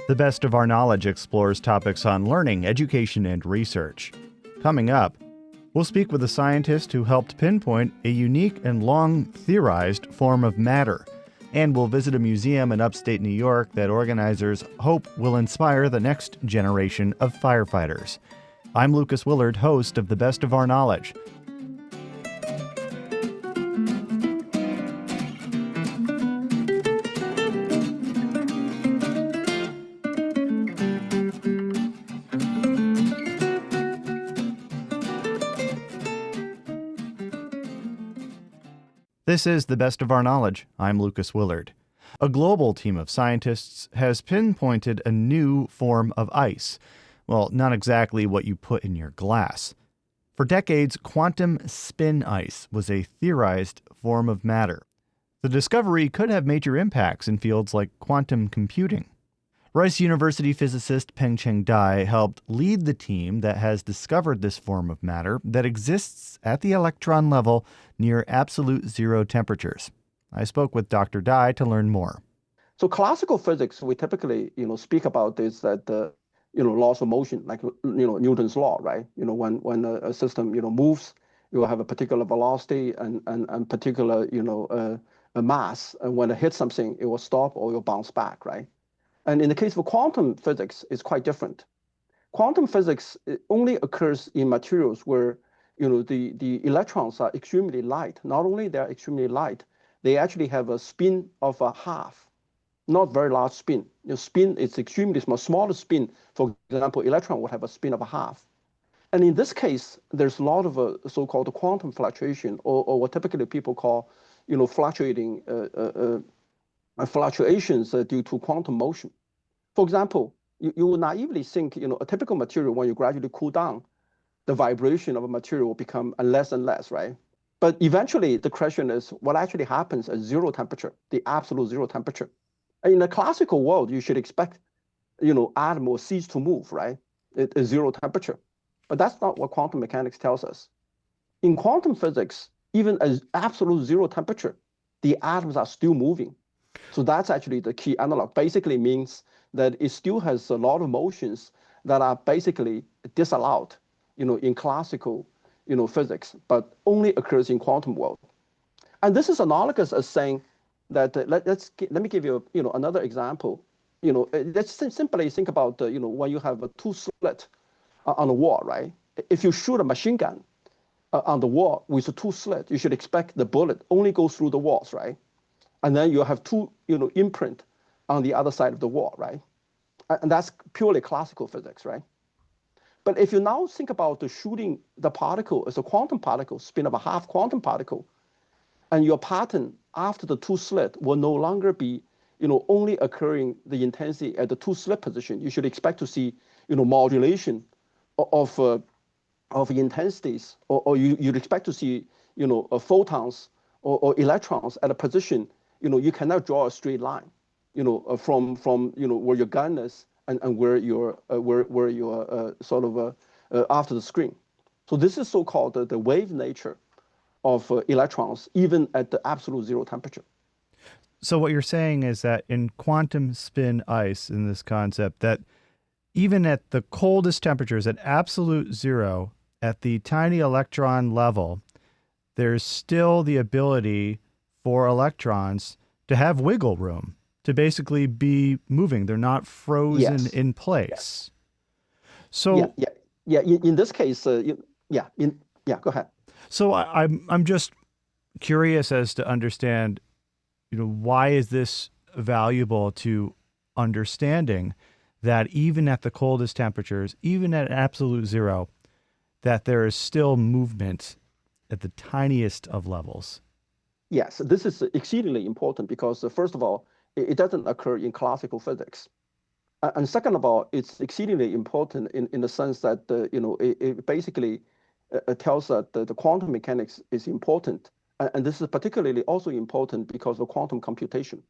The Best of Our Knowledge explores topics on learning, education, and research. Coming up, we'll speak with a scientist who helped pinpoint a unique and long theorized form of matter. And we'll visit a museum in upstate New York that organizers hope will inspire the next generation of firefighters. I'm Lucas Willard, host of The Best of Our Knowledge. This is The Best of Our Knowledge. I'm Lucas Willard. A global team of scientists has pinpointed a new form of ice. Well, not exactly what you put in your glass. For decades, quantum spin ice was a theorized form of matter. The discovery could have major impacts in fields like quantum computing. Rice University physicist Peng-Cheng Dai helped lead the team that has discovered this form of matter that exists at the electron level near absolute zero temperatures. I spoke with Dr. Dai to learn more. So classical physics, we typically, speak about this that laws of motion, like Newton's law, right? When a system moves, you will have a particular velocity and particular a mass, and when it hits something, it will stop or it will bounce back, right? And in the case of quantum physics, it's quite different. Quantum physics only occurs in materials where the electrons are extremely light. Not only they're extremely light, they actually have a spin of a half, not very large spin. Spin is extremely small. Smaller spin, for example, electron would have a spin of a half. And in this case, there's a lot of so-called quantum fluctuation, or what typically people call fluctuating fluctuations due to quantum motion. For example, you would naively think, a typical material, when you gradually cool down, the vibration of a material will become less and less, right? But eventually, the question is, what actually happens at zero temperature, the absolute zero temperature? And in the classical world, you should expect, atom will cease to move, right? At zero temperature. But that's not what quantum mechanics tells us. In quantum physics, even at absolute zero temperature, the atoms are still moving. So that's actually the key analog. Basically means that it still has a lot of motions that are basically disallowed, in classical, physics, but only occurs in quantum world. And this is analogous as saying that let me give you, another example. Let's simply think about, when you have a two slit on the wall, right? If you shoot a machine gun on the wall with a two slit, you should expect the bullet only goes through the walls, right? And then you have two, imprint on the other side of the wall, right? And that's purely classical physics, right? But if you now think about the shooting the particle as a quantum particle, spin of a half quantum particle, and your pattern after the two slit will no longer be, only occurring the intensity at the two slit position. You should expect to see, modulation of intensities, or you'd expect to see, photons or electrons at a position. You cannot draw a straight line, from where your gun is and where you're sort of after the screen. So this is so-called the wave nature of electrons, even at the absolute zero temperature. So what you're saying is that in quantum spin ice, in this concept, that even at the coldest temperatures, at absolute zero, at the tiny electron level, there's still the ability for electrons to have wiggle room, to basically be moving. They're not frozen in place. Yes. So yeah. In this case, go ahead. So I'm just curious as to understand, why is this valuable to understanding that even at the coldest temperatures, even at absolute zero, that there is still movement at the tiniest of levels? Yes, this is exceedingly important because, first of all, it doesn't occur in classical physics. And second of all, it's exceedingly important in the sense that, it basically tells that the quantum mechanics is important. And this is particularly also important because of quantum computation.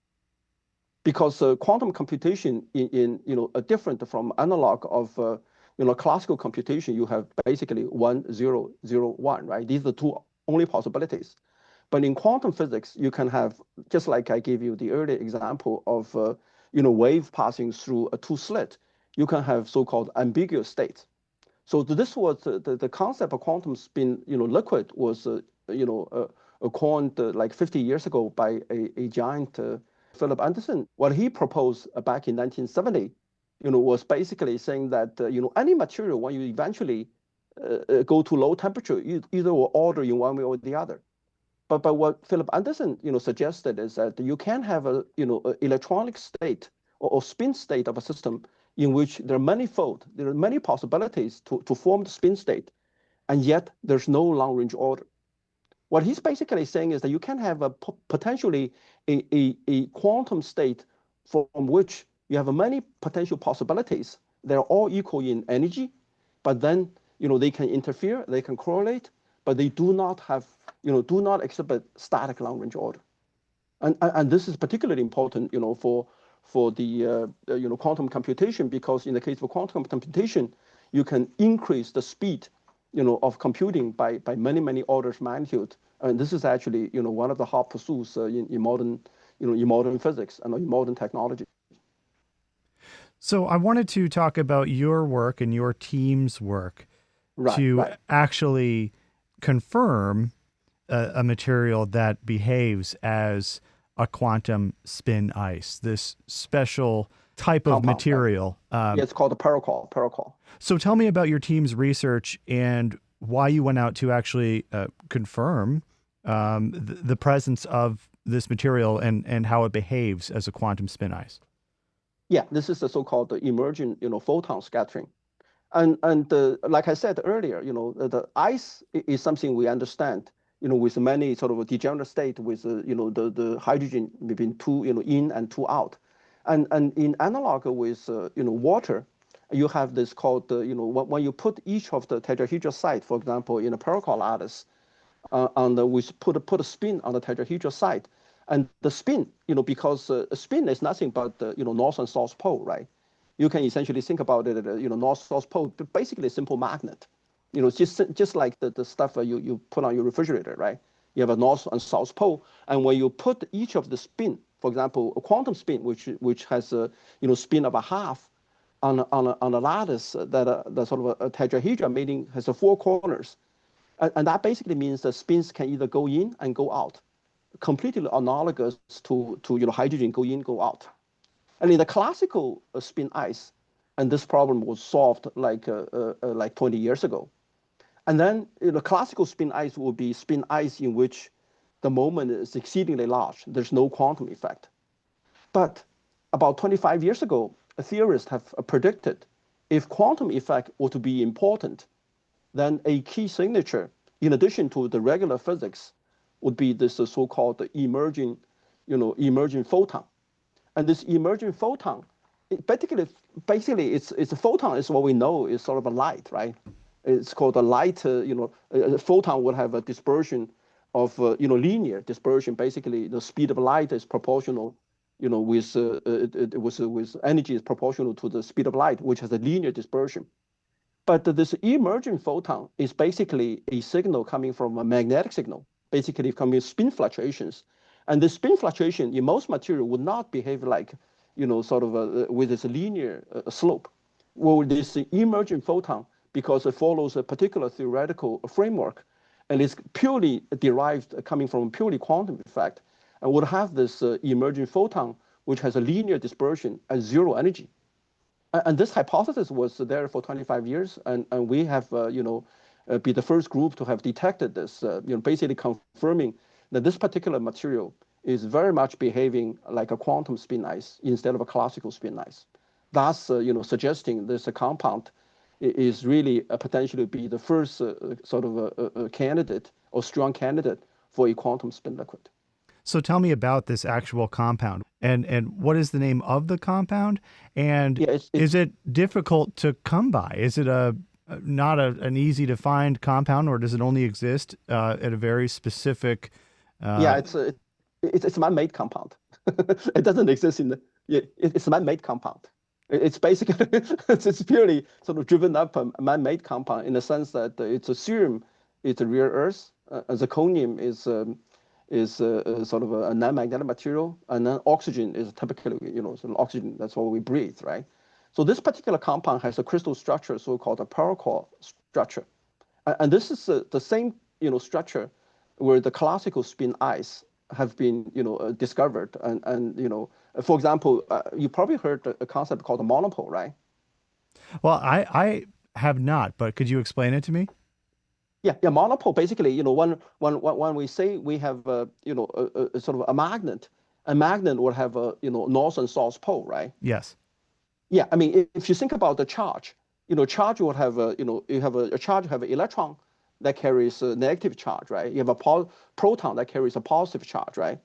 Because quantum computation are different from analog of classical computation. You have basically 1, 0, 0, 1, right? These are the two only possibilities. But in quantum physics, you can have, just like I gave you the earlier example of wave passing through a two slit, you can have so-called ambiguous states. So this was the concept of quantum spin, liquid was, coined like 50 years ago by a giant, Philip Anderson. What he proposed back in 1970, was basically saying that, any material, when you eventually go to low temperature, you either will order in one way or the other. But what Philip Anderson, suggested is that you can have a, a electronic state or spin state of a system in which there are many possibilities to form the spin state, and yet there's no long-range order. What he's basically saying is that you can have potentially a quantum state from which you have many potential possibilities. They're all equal in energy, but then they can interfere, they can correlate, but they do not have do not exhibit static long-range order. And this is particularly important for the quantum computation, because in the case of quantum computation, you can increase the speed of computing by many orders of magnitude. And this is actually one of the hot pursuits in modern in modern physics and in modern technology. So I wanted to talk about your work and your team's work to actually confirm a material that behaves as a quantum spin ice, this special type of material. Yeah, it's called a paracol. So tell me about your team's research and why you went out to actually confirm the presence of this material and how it behaves as a quantum spin ice. Yeah, this is the so-called emergent photon scattering. And like I said earlier, the ice is something we understand, with many sort of degenerate state with, the hydrogen between two, in and two out. And in analog with, water, you have this called, when you put each of the tetrahedral site, for example, in a paracol lattice, we put a spin on the tetrahedral site. And the spin, because a spin is nothing but, north and south pole, right? You can essentially think about it, north-south pole, basically a simple magnet. Just like the stuff you put on your refrigerator, right? You have a north and south pole, and when you put each of the spin, for example, a quantum spin, which has a spin of a half on a lattice that sort of a tetrahedron, meaning has four corners, and that basically means the spins can either go in and go out, completely analogous to hydrogen go in, go out. And in the classical spin ice, and this problem was solved like 20 years ago. And then the classical spin ice will be spin ice in which the moment is exceedingly large. There's no quantum effect. But about 25 years ago, theorists have predicted if quantum effect were to be important, then a key signature, in addition to the regular physics, would be this so-called emerging photon. And this emerging photon, basically, it's a photon is what we know is sort of a light, right? It's called a light. A photon would have a dispersion of linear dispersion. Basically, the speed of light is proportional, with energy is proportional to the speed of light, which has a linear dispersion. But this emerging photon is basically a signal coming from a magnetic signal, basically coming spin fluctuations. And the spin fluctuation in most material would not behave like, sort of with this linear slope. Well, this emergent photon, because it follows a particular theoretical framework, and it's purely derived, coming from a purely quantum effect, and would have this emergent photon, which has a linear dispersion at zero energy. And this hypothesis was there for 25 years, and we have, be the first group to have detected this, basically confirming that this particular material is very much behaving like a quantum spin ice instead of a classical spin ice. Thus, suggesting this compound is really potentially be the first sort of a candidate or strong candidate for a quantum spin liquid. So tell me about this actual compound and what is the name of the compound? And is it difficult to come by? Is it not an easy to find compound, or does it only exist at a very specific? It's a man-made compound. It doesn't exist it's a man-made compound. It's basically it's purely sort of driven up a man-made compound in the sense that it's a serum, it's a rare earth, zirconium is sort of a non-magnetic material, and then oxygen is typically, sort of oxygen, that's what we breathe, right? So this particular compound has a crystal structure, so-called a paracord structure. And this is the same, structure where the classical spin ice have been, discovered. For example, you probably heard a concept called a monopole, right? Well, I have not, but could you explain it to me? Yeah. Monopole basically, when we say we have, a sort of a magnet would have a, north and south pole, right? Yes. Yeah. I mean, if you think about the charge, charge would have a, you have a charge, have an electron that carries a negative charge, right? You have a proton that carries a positive charge, right?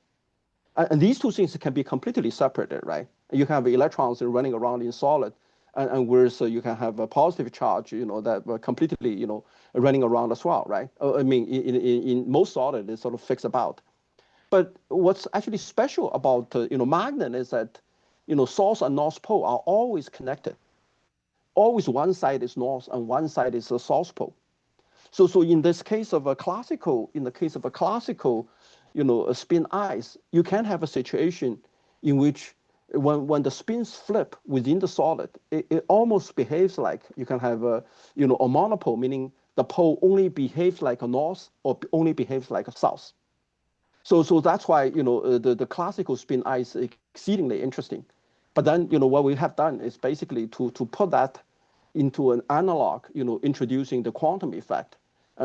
And these two things can be completely separated, right? You can have electrons running around in solid, and whereas you can have a positive charge, that were completely, running around as well, right? I mean, in most solid, it's sort of fixed about. But what's actually special about, magnet is that, south and north pole are always connected. Always one side is north and one side is the south pole. So in this case of a classical, in the case of a classical, a spin ice, you can have a situation in which when the spins flip within the solid, it almost behaves like you can have a monopole, meaning the pole only behaves like a north or only behaves like a south. So that's why, the classical spin ice is exceedingly interesting. But then, what we have done is basically to put that into an analog, introducing the quantum effect,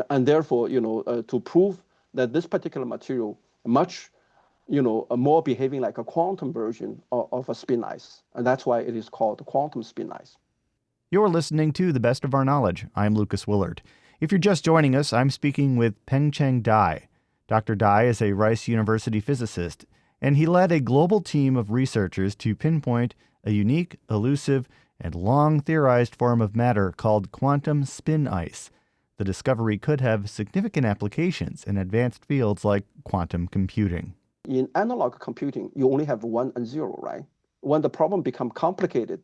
and therefore, to prove that this particular material much, more behaving like a quantum version of a spin ice, and that's why it is called quantum spin ice. You're listening to The Best of Our Knowledge. I'm Lucas Willard. If you're just joining us, I'm speaking with Pengcheng Dai. Dr. Dai is a Rice University physicist, and he led a global team of researchers to pinpoint a unique, elusive, and long theorized form of matter called quantum spin ice. The discovery could have significant applications in advanced fields like quantum computing. In analog computing, you only have 1 and 0, right? When the problem becomes complicated,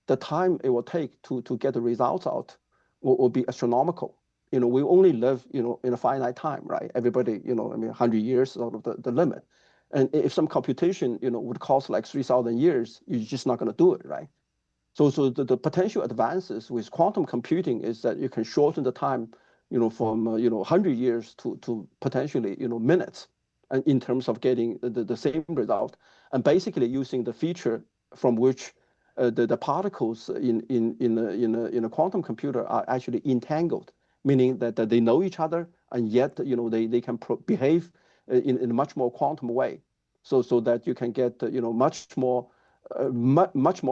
the time it will take to get the results out will be astronomical. We only live, in a finite time, right? Everybody, I mean, 100 years is sort of the limit. And if some computation, would cost like 3,000 years, you're just not going to do it, right? So the potential advances with quantum computing is that you can shorten the time, from 100 years to potentially, minutes, and in terms of getting the same result, and basically using the feature from which the particles in a quantum computer are actually entangled, meaning that they know each other, and yet, they can behave in a much more quantum way, so that you can get, much more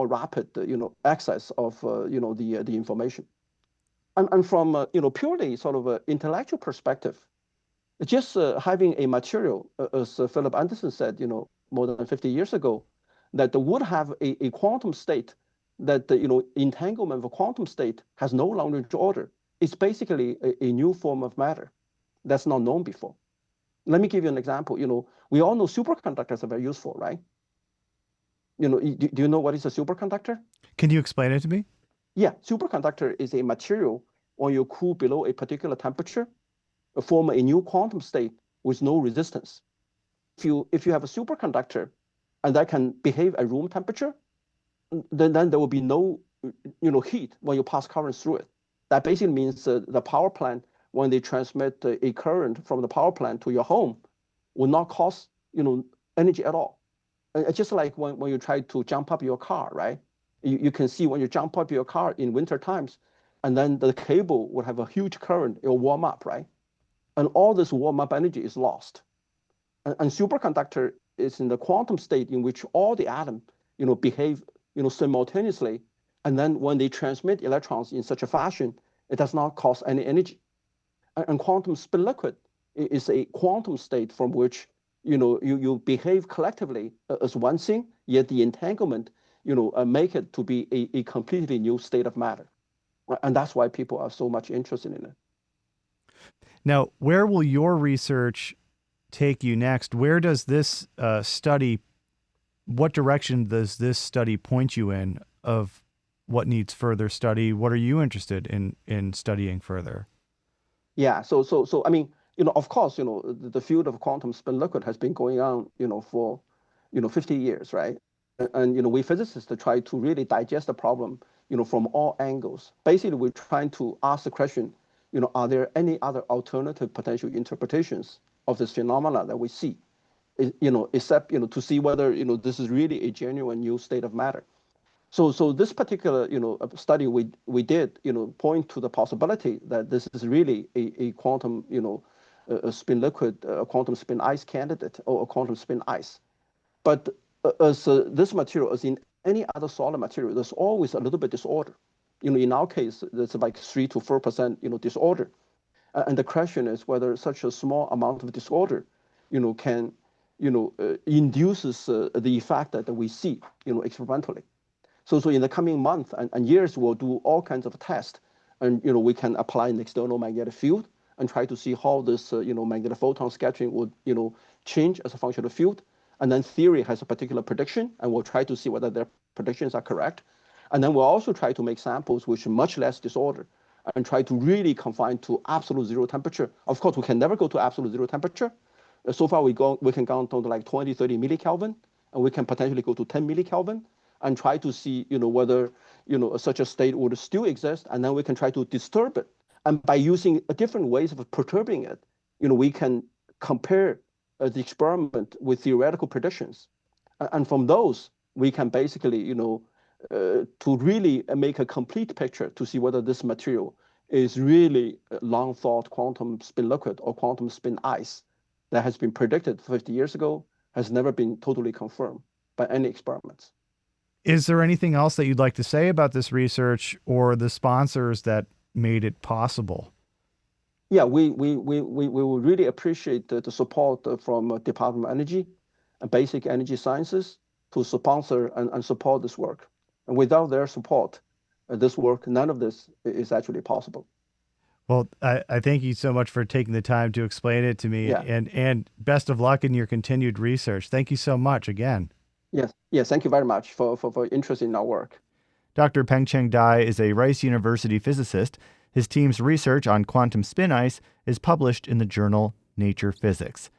rapid, access of, the information. And from, purely sort of an intellectual perspective, just having a material, as Philip Anderson said, more than 50 years ago, that would have a quantum state that, entanglement of a quantum state has no Lagrange order. It's basically a new form of matter that's not known before. Let me give you an example. We all know superconductors are very useful, right? Do you know what is a superconductor? Can you explain it to me? Yeah, superconductor is a material when you cool below a particular temperature, form a new quantum state with no resistance. If you have a superconductor and that can behave at room temperature, then there will be no, heat when you pass current through it. That basically means the power plant, when they transmit a current from the power plant to your home, will not cost, energy at all. It's just like when you try to jump up your car, right? You can see when you jump up your car in winter times, and then the cable will have a huge current, it will warm up, right? And all this warm up energy is lost. And superconductor is in the quantum state in which all the atoms, behave, simultaneously. And then when they transmit electrons in such a fashion, it does not cost any energy. And quantum spin liquid is a quantum state from which, you behave collectively as one thing, yet the entanglement, make it to be a completely new state of matter. And that's why people are so much interested in it. Now, where will your research take you next? Where does this study, what direction does this study point you in of what needs further study? What are you interested in studying further? Yeah, so I mean, Of course, the field of quantum spin liquid has been going on, for, 50 years, right? And, we physicists try to really digest the problem, from all angles. Basically, we're trying to ask the question, are there any other alternative potential interpretations of this phenomena that we see? Except, to see whether, this is really a genuine new state of matter. So this particular, study we did, point to the possibility that this is really a quantum, a spin liquid, a quantum spin ice candidate, or a quantum spin ice. But as this material, as in any other solid material, there's always a little bit disorder. In our case, there's like 3 to 4%, disorder. And the question is whether such a small amount of disorder, can, induces the effect that we see, experimentally. So in the coming months and years, we'll do all kinds of tests, and we can apply an external magnetic field and try to see how this magnetic photon scattering would change as a function of the field. And then theory has a particular prediction, and we'll try to see whether their predictions are correct. And then we'll also try to make samples which are much less disorder and try to really confine to absolute zero temperature. Of course, we can never go to absolute zero temperature. So far, we can go down to like 20, 30 millikelvin, and we can potentially go to 10 millikelvin and try to see, whether, such a state would still exist, and then we can try to disturb it. And by using different ways of perturbing it, we can compare the experiment with theoretical predictions. And from those, we can basically, to really make a complete picture to see whether this material is really long thought quantum spin liquid or quantum spin ice that has been predicted 50 years ago, has never been totally confirmed by any experiments. Is there anything else that you'd like to say about this research or the sponsors that made it possible? Yeah, we would really appreciate the support from Department of Energy and Basic Energy Sciences to sponsor and support this work. And without their support, this work, none of this is actually possible. Well, I thank you so much for taking the time to explain it to me, Yeah. and best of luck in your continued research. Thank you so much again. Yes, thank you very much for interest in our work. Dr. Pengcheng Dai is a Rice University physicist. His team's research on quantum spin ice is published in the journal Nature Physics.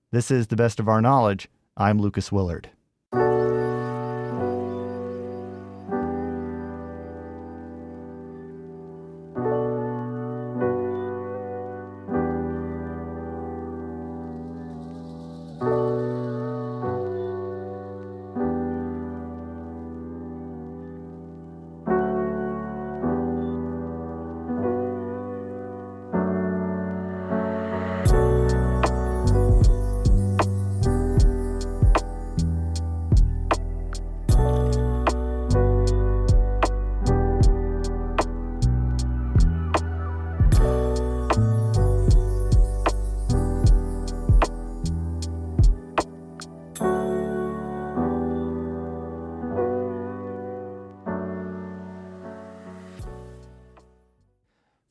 This is The Best of Our Knowledge. I'm Lucas Willard.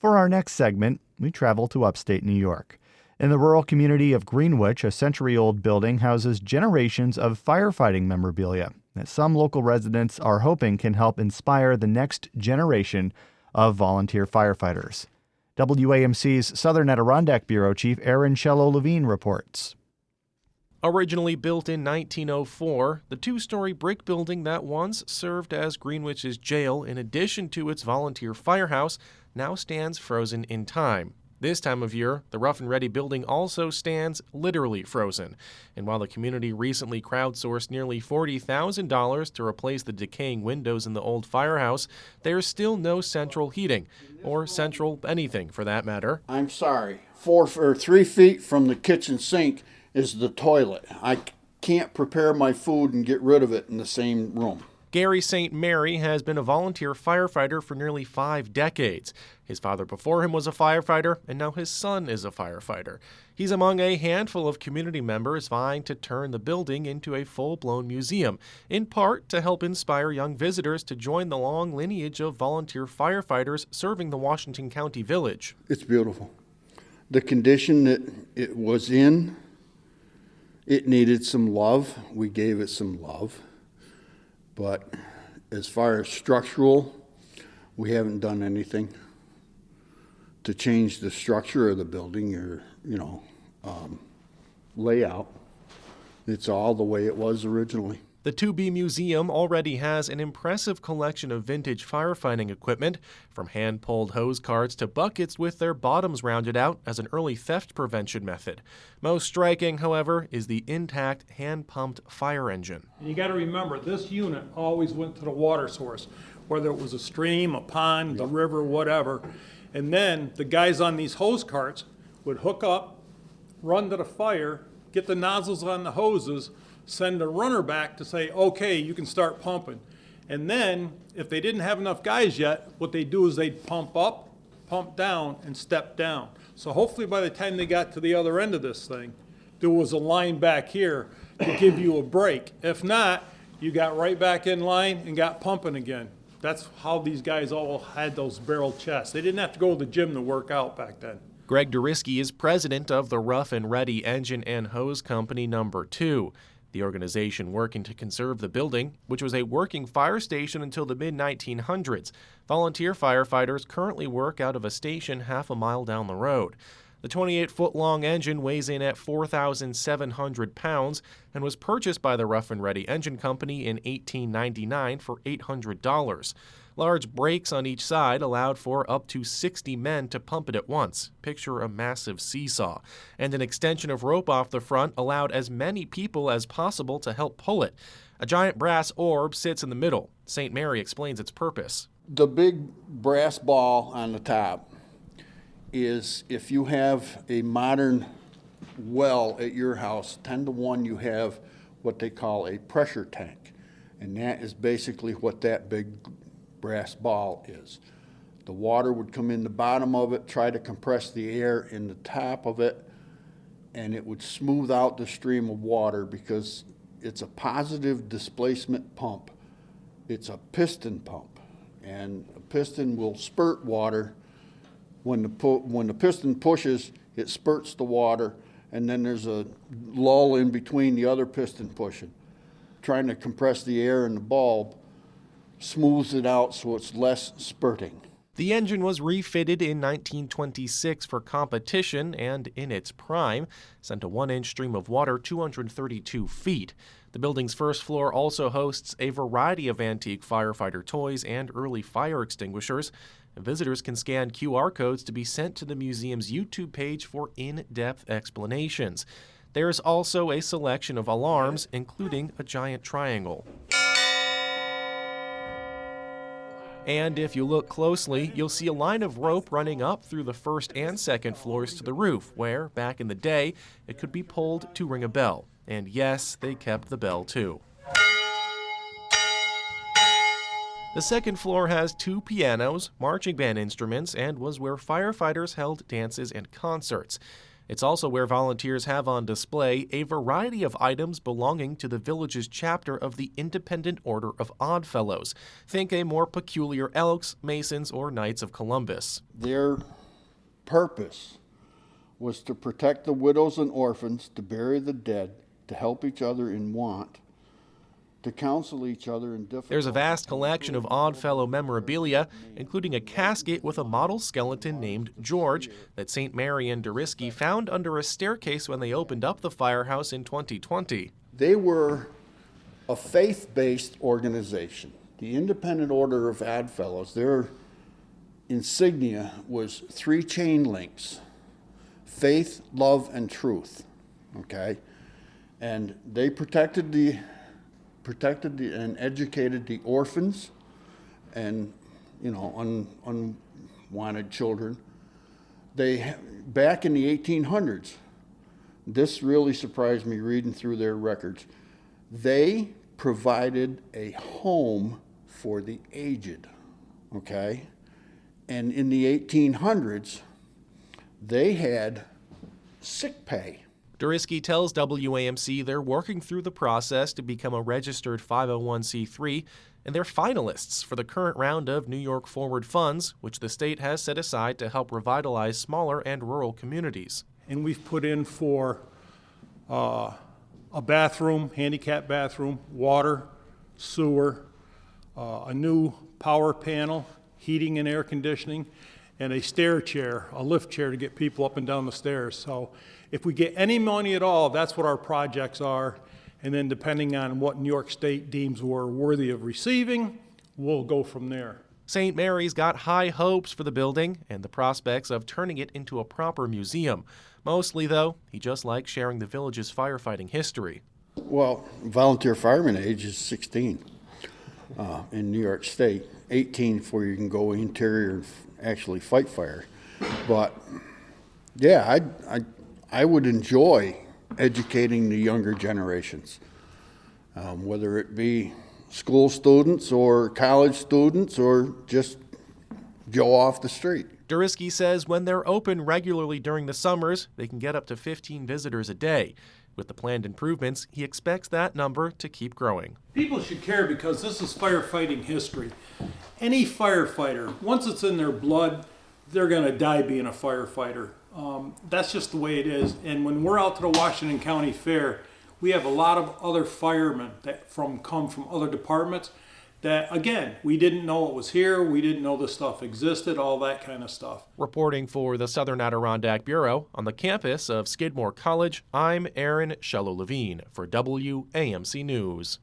For our next segment, we travel to upstate New York. In the rural community of Greenwich, a century-old building houses generations of firefighting memorabilia that some local residents are hoping can help inspire the next generation of volunteer firefighters. WAMC's Southern Adirondack Bureau Chief Aaron Cello-Levine reports. Originally built in 1904, the two-story brick building that once served as Greenwich's jail in addition to its volunteer firehouse now stands frozen in time. This time of year, the Rough and Ready building also stands literally frozen. And while the community recently crowdsourced nearly $40,000 to replace the decaying windows in the old firehouse, there's still no central heating, or central anything for that matter. I'm sorry, 3 feet from the kitchen sink is the toilet. I can't prepare my food and get rid of it in the same room. Gary St. Mary has been a volunteer firefighter for nearly 5 decades. His father before him was a firefighter, and now his son is a firefighter. He's among a handful of community members vying to turn the building into a full-blown museum, in part to help inspire young visitors to join the long lineage of volunteer firefighters serving the Washington County Village. It's beautiful. The condition that it was in, it needed some love. We gave it some love. But as far as structural, we haven't done anything to change the structure of the building or layout. It's all the way it was originally. The 2B Museum already has an impressive collection of vintage firefighting equipment, from hand-pulled hose carts to buckets with their bottoms rounded out as an early theft prevention method. Most striking, however, is the intact hand-pumped fire engine. And you got to remember, this unit always went to the water source, whether it was a stream, a pond, the river, whatever. And then the guys on these hose carts would hook up, run to the fire, get the nozzles on the hoses, send a runner back to say, okay, you can start pumping. And then, if they didn't have enough guys yet, what they'd do is they'd pump up, pump down, and step down. So hopefully by the time they got to the other end of this thing, there was a line back here to give you a break. If not, you got right back in line and got pumping again. That's how these guys all had those barrel chests. They didn't have to go to the gym to work out back then. Greg Durisky is president of the Rough and Ready Engine and Hose Company No. 2. The organization working to conserve the building, which was a working fire station until the mid-1900s. Volunteer firefighters currently work out of a station half a mile down the road. The 28-foot-long engine weighs in at 4,700 pounds and was purchased by the Rough and Ready Engine Company in 1899 for $800. Large brakes on each side allowed for up to 60 men to pump it at once. Picture a massive seesaw. And an extension of rope off the front allowed as many people as possible to help pull it. A giant brass orb sits in the middle. St. Mary explains its purpose. The big brass ball on the top is, if you have a modern well at your house, 10-to-1 you have what they call a pressure tank. And that is basically what that big brass ball is. The water would come in the bottom of it, try to compress the air in the top of it, and it would smooth out the stream of water because it's a positive displacement pump. It's a piston pump, and a piston will spurt water. When the piston pushes, it spurts the water, and then there's a lull in between the other piston pushing. Trying to compress the air in the bulb smooths it out so it's less spurting. The engine was refitted in 1926 for competition and, in its prime, sent a 1-inch stream of water 232 feet. The building's first floor also hosts a variety of antique firefighter toys and early fire extinguishers. Visitors can scan QR codes to be sent to the museum's YouTube page for in-depth explanations. There's also a selection of alarms, including a giant triangle. And if you look closely, you'll see a line of rope running up through the first and second floors to the roof, where, back in the day, it could be pulled to ring a bell. And yes, they kept the bell too. The second floor has 2 pianos, marching band instruments, and was where firefighters held dances and concerts. It's also where volunteers have on display a variety of items belonging to the village's chapter of the Independent Order of Oddfellows. Think a more peculiar Elks, Masons, or Knights of Columbus. Their purpose was to protect the widows and orphans, to bury the dead, to help each other in want, to counsel each other in difficult... There's a vast collection of Oddfellow memorabilia, including a casket with a model skeleton named George that St. Mary and Durisky found under a staircase when they opened up the firehouse in 2020. They were a faith-based organization. The Independent Order of Oddfellows, their insignia was 3 chain links: faith, love, and truth. Okay? And they protected and educated the orphans and, unwanted children. Back in the 1800s, this really surprised me reading through their records. They provided a home for the aged, okay? And in the 1800s, they had sick pay. Durisky tells WAMC they're working through the process to become a registered 501c3, and they're finalists for the current round of New York Forward funds, which the state has set aside to help revitalize smaller and rural communities. And we've put in for a bathroom, handicap bathroom, water, sewer, a new power panel, heating and air conditioning, and a stair chair, a lift chair to get people up and down the stairs. So if we get any money at all, that's what our projects are. And then depending on what New York State deems we're worthy of receiving, we'll go from there. St. Mary's got high hopes for the building and the prospects of turning it into a proper museum. Mostly, though, he just likes sharing the village's firefighting history. Well, volunteer fireman age is 16 in New York State, 18 before you can go interior and actually fight fire. But yeah, I would enjoy educating the younger generations, whether it be school students or college students or just Joe off the street. Durisky says when they're open regularly during the summers, they can get up to 15 visitors a day. With the planned improvements, he expects that number to keep growing. People should care because this is firefighting history. Any firefighter, once it's in their blood, they're going to die being a firefighter. That's just the way it is. And when we're out to the Washington County Fair, we have a lot of other firemen that come from other departments that, again, we didn't know it was here, we didn't know this stuff existed, all that kind of stuff. Reporting for the Southern Adirondack Bureau on the campus of Skidmore College, I'm Aaron Shello-Levine for WAMC News.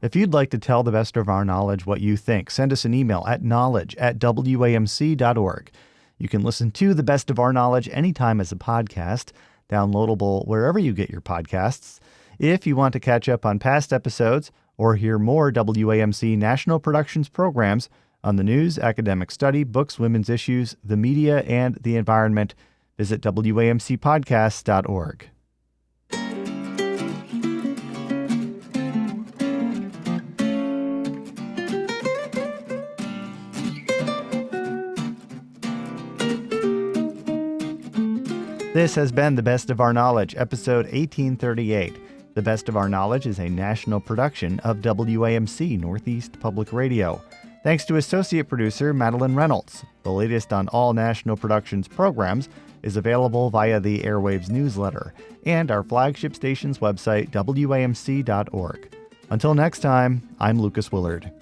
If you'd like to tell the best of our knowledge what you think, send us an email at knowledge@wamc.org. You can listen to the best of our knowledge anytime as a podcast, downloadable wherever you get your podcasts. If you want to catch up on past episodes or hear more WAMC National Productions programs on the news, academic study, books, women's issues, the media, and the environment, visit WAMCpodcasts.org. This has been The Best of Our Knowledge, episode 1838. The Best of Our Knowledge is a national production of WAMC Northeast Public Radio. Thanks to associate producer Madeline Reynolds. The latest on all National Productions programs is available via the Airwaves newsletter and our flagship station's website, WAMC.org. Until next time, I'm Lucas Willard.